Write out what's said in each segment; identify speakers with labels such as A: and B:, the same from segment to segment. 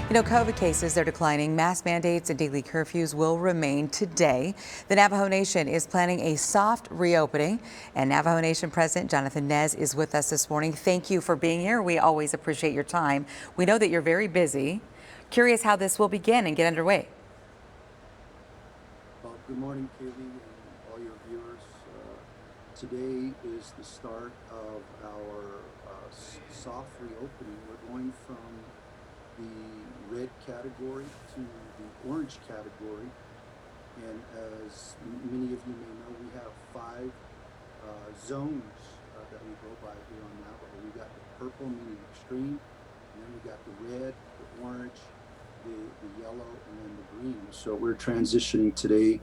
A: You know, COVID cases, they're declining. Mask mandates and daily curfews will remain today. The Navajo Nation is planning a soft reopening, and Navajo Nation President Jonathan Nez is with us this morning. Thank you for being here. We always appreciate your time. We know that you're very busy. Curious how this will begin and get underway.
B: Well, good morning, Kaylee, and all your viewers. Today is the start of our soft reopening. We're going from the red category to the orange category. And as many of you may know, we have five zones that we go by here on Navajo. We got the purple, meaning extreme, and then we got the red, the orange, the yellow, and then the green. So we're transitioning today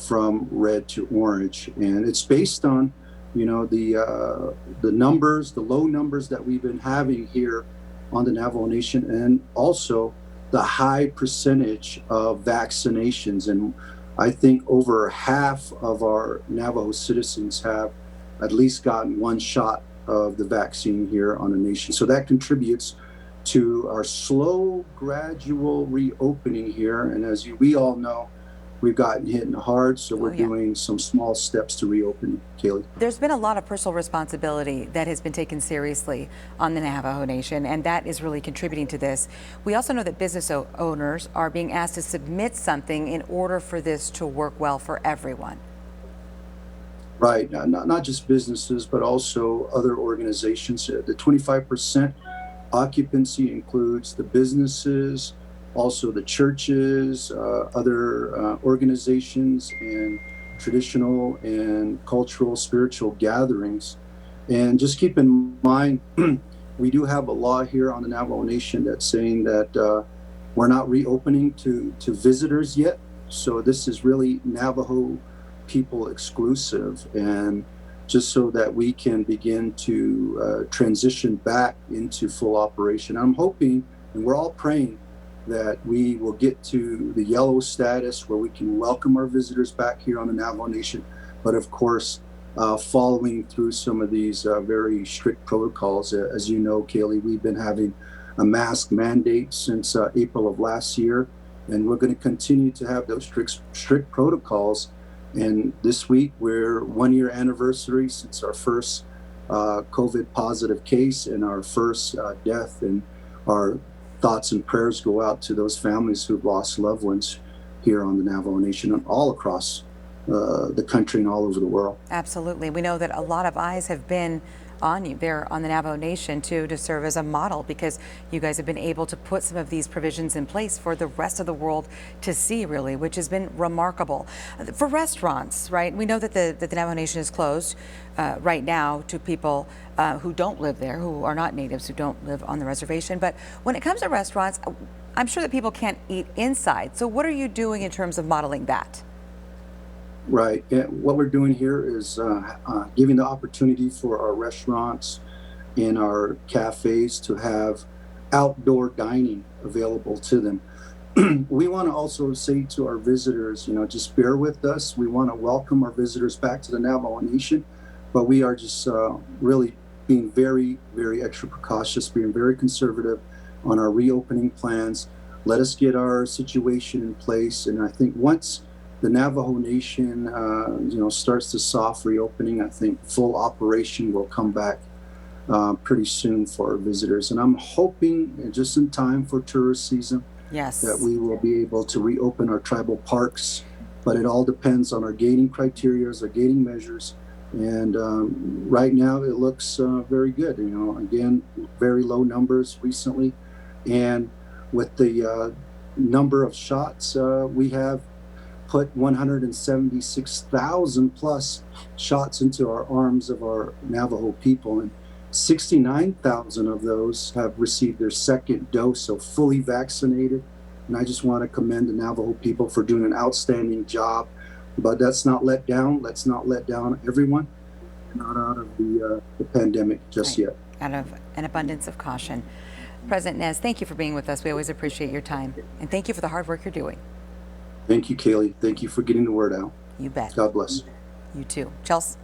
B: from red to orange, and it's based on, you know, the numbers, the low numbers that we've been having here on the Navajo Nation, and also the high percentage of vaccinations. And I think over half of our Navajo citizens have at least gotten one shot of the vaccine here on the nation. So that contributes to our slow, gradual reopening here. And as we all know, we've gotten hit hard, so we're doing some small steps to reopen, Kaylee.
A: There's been a lot of personal responsibility that has been taken seriously on the Navajo Nation, and that is really contributing to this. We also know that business owners are being asked to submit something in order for this to work well for everyone.
B: Right, not just businesses, but also other organizations. The 25% occupancy includes the businesses, also the churches, other organizations, and traditional and cultural, spiritual gatherings. And just keep in mind, we do have a law here on the Navajo Nation that's saying that we're not reopening to visitors yet. So this is really Navajo people exclusive, and just so that we can begin to transition back into full operation. I'm hoping, and we're all praying, that we will get to the yellow status where we can welcome our visitors back here on the Navajo Nation, but of course, following through some of these very strict protocols. As you know, Kaylee, we've been having a mask mandate since April of last year, and we're going to continue to have those strict protocols. And this week, we're 1 year anniversary since our first COVID positive case and our first death, and our thoughts and prayers go out to those families who've lost loved ones here on the Navajo Nation and all across the country and all over the world.
A: Absolutely. We know that a lot of eyes have been on you there on the Navajo Nation to serve as a model, because you guys have been able to put some of these provisions in place for the rest of the world to see, really, which has been remarkable. For restaurants, right, we know that the Navajo Nation is closed right now to people who don't live there, who are not natives, who don't live on the reservation. But when it comes to restaurants, I'm sure that people can't eat inside. So what are you doing in terms of modeling that?
B: Right. What we're doing here is giving the opportunity for our restaurants and our cafes to have outdoor dining available to them. We want to also say to our visitors, you know, just bear with us. We want to welcome our visitors back to the Navajo Nation, but we are just really being very, very extra precautious, being very conservative on our reopening plans. Let us get our situation in place. And I think once the Navajo Nation, you know, starts the soft reopening, I think full operation will come back pretty soon for our visitors. And I'm hoping just in time for tourist season,
A: yes,
B: that we will be able to reopen our tribal parks. But it all depends on our gating criteria, our gating measures. And right now it looks very good. You know, again, very low numbers recently. And with the number of shots, we have put 176,000 plus shots into our arms of our Navajo people, and 69,000 of those have received their second dose, so fully vaccinated. And I just want to commend the Navajo people for doing an outstanding job. But let's not let down. Let's not let down everyone. We're not out of the pandemic just yet.
A: Out of an abundance of caution. President Nez, thank you for being with us. We always appreciate your time. And thank you for the hard work you're doing.
B: Thank you, Kaylee. Thank you for getting the word out.
A: You bet.
B: God bless.
A: You too. Chelsea.